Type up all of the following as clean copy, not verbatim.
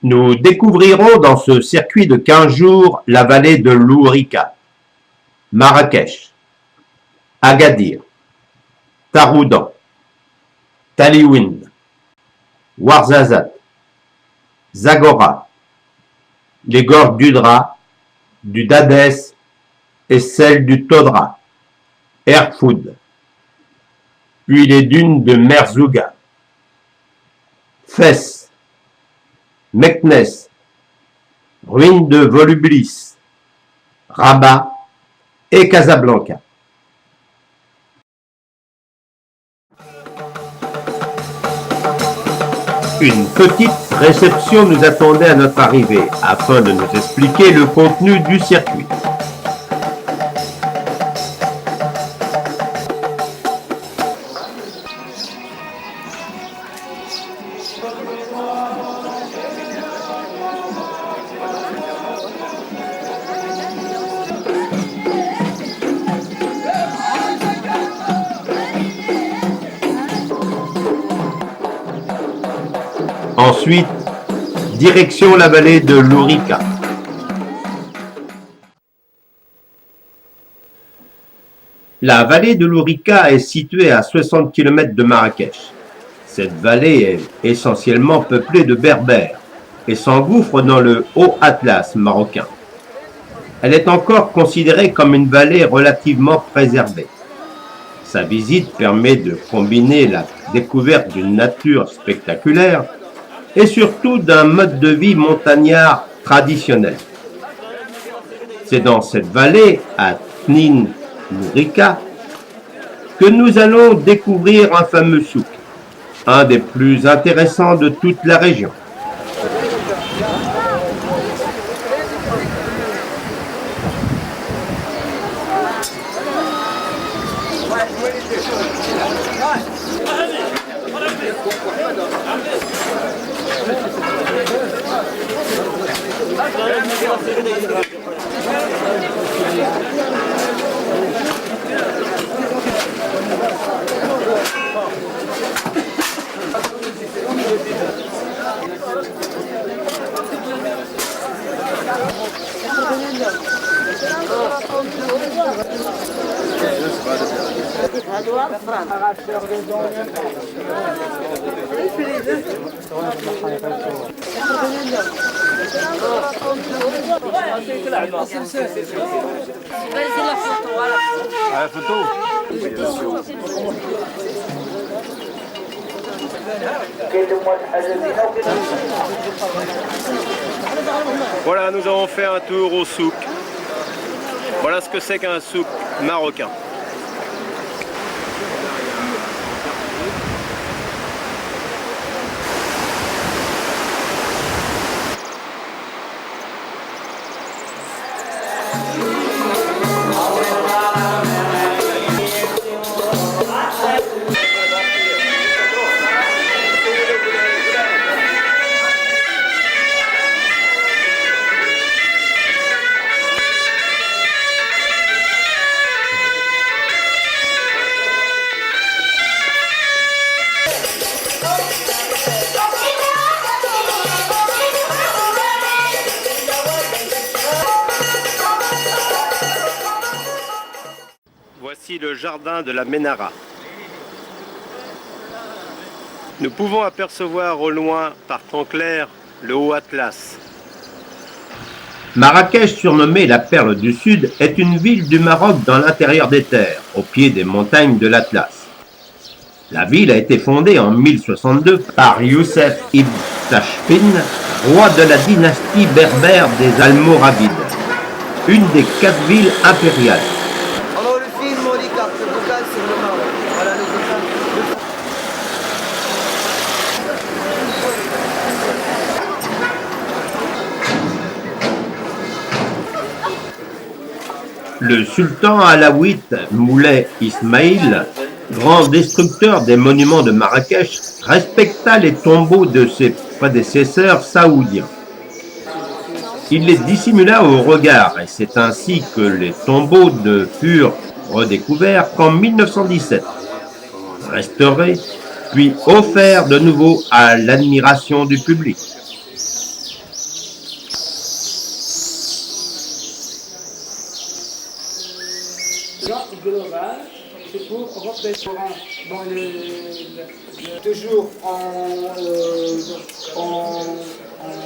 Nous découvrirons dans ce circuit de 15 jours la vallée de l'Ourika, Marrakech, Agadir, Taroudan, Taliouine, Ouarzazate, Zagora, les gorges du Dra, du Dadès et celles du Todra, Erfoud, puis les dunes de Merzouga, Fès, Meknès, ruines de Volubilis, Rabat et Casablanca. Une petite réception nous attendait à notre arrivée afin de nous expliquer le contenu du circuit. Ensuite, direction la vallée de l'Ourika. La vallée de l'Ourika est située à 60 km de Marrakech. Cette vallée est essentiellement peuplée de berbères et s'engouffre dans le Haut Atlas marocain. Elle est encore considérée comme une vallée relativement préservée. Sa visite permet de combiner la découverte d'une nature spectaculaire et surtout d'un mode de vie montagnard traditionnel. C'est dans cette vallée, à Tnin l'Ourika, que nous allons découvrir un fameux souk, un des plus intéressants de toute la région. Voilà, nous avons fait un tour au souk. Voilà ce que c'est qu'un souk marocain. Voici le jardin de la Ménara. Nous pouvons apercevoir au loin, par temps clair, le Haut Atlas. Marrakech, surnommée la perle du Sud, est une ville du Maroc dans l'intérieur des terres, au pied des montagnes de l'Atlas. La ville a été fondée en 1062 par Youssef ibn Tashfin, roi de la dynastie berbère des Almoravides, une des 4 villes impériales. Le sultan alaouite Moulay Ismaïl, grand destructeur des monuments de Marrakech, respecta les tombeaux de ses prédécesseurs saoudiens. Il les dissimula au regard et c'est ainsi que les tombeaux ne furent redécouverts qu'en 1917, restaurés, puis offerts de nouveau à l'admiration du public. restaurant toujours en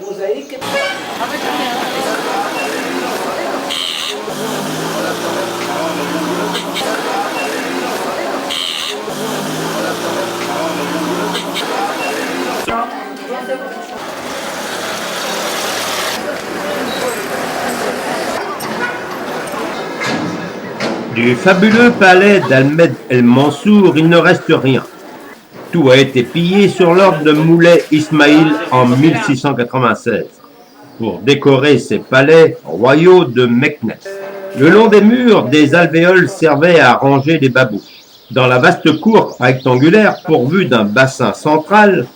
mosaïque. Du fabuleux palais d'Ahmed el-Mansour, il ne reste rien. Tout a été pillé sur l'ordre de Moulay Ismaïl en 1696 pour décorer ses palais royaux de Meknès. Le long des murs, des alvéoles servaient à ranger les babouches. Dans la vaste cour rectangulaire pourvue d'un bassin central,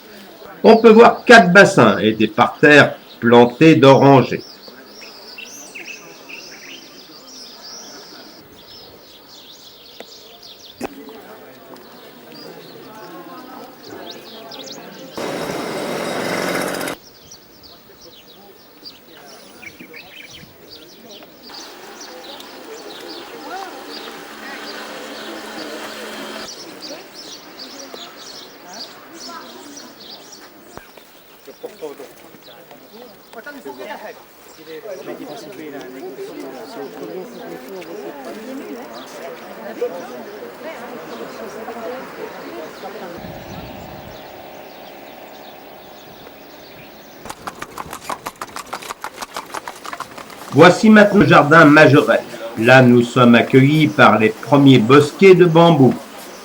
on peut voir 4 bassins et des parterres plantés d'orangers. Voici maintenant le jardin Majorelle. Là, nous sommes accueillis par les premiers bosquets de bambou.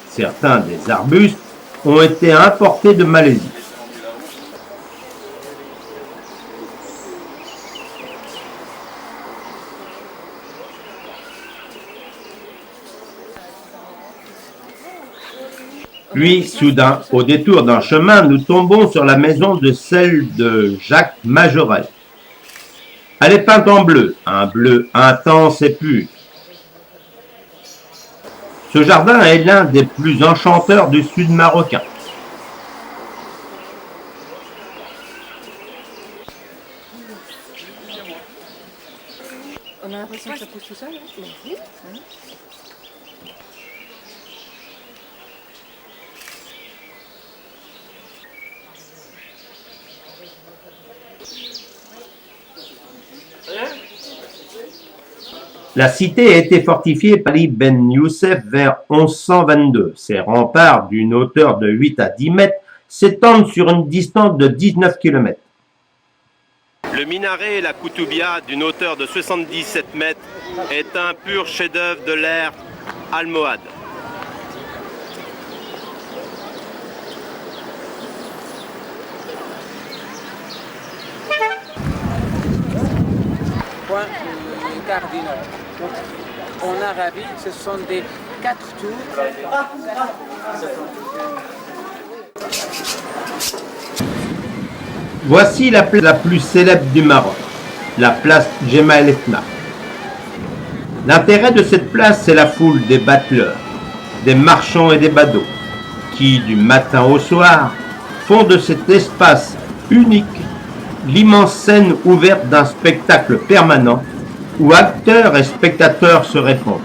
Certains des arbustes ont été importés de Malaisie. Puis, soudain, au détour d'un chemin, nous tombons sur la maison de celle de Jacques Majorelle. Elle est peinte en bleu, un bleu intense et pur. Ce jardin est l'un des plus enchanteurs du sud marocain. On a l'impression que ça pousse tout seul, hein? La cité a été fortifiée par Ali Ben Youssef vers 1122. Ses remparts, d'une hauteur de 8 à 10 mètres, s'étendent sur une distance de 19 km. Le minaret et la Koutoubia, d'une hauteur de 77 mètres, est un pur chef-d'œuvre de l'ère almohade. Point cardinal. Donc, en Arabie, ce sont des 4 tours. Voici la place la plus célèbre du Maroc, la place Jemaa el-Fna. L'intérêt de cette place, c'est la foule des battleurs, des marchands et des badauds, qui, du matin au soir, font de cet espace unique l'immense scène ouverte d'un spectacle permanent où acteurs et spectateurs se répondent.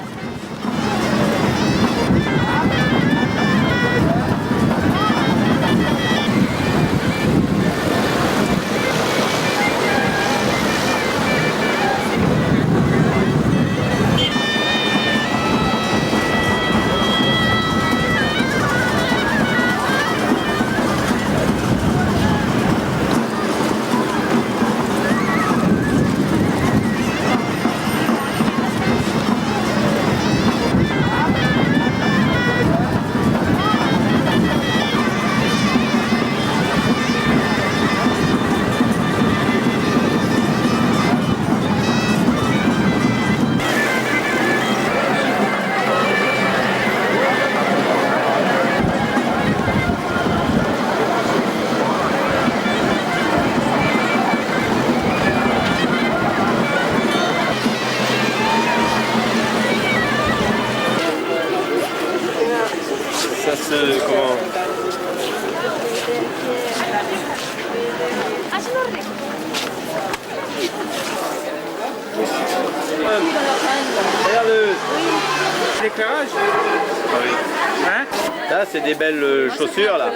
Ça se... comment... Regarde l'éclairage. Hein? Là, c'est des belles chaussures là.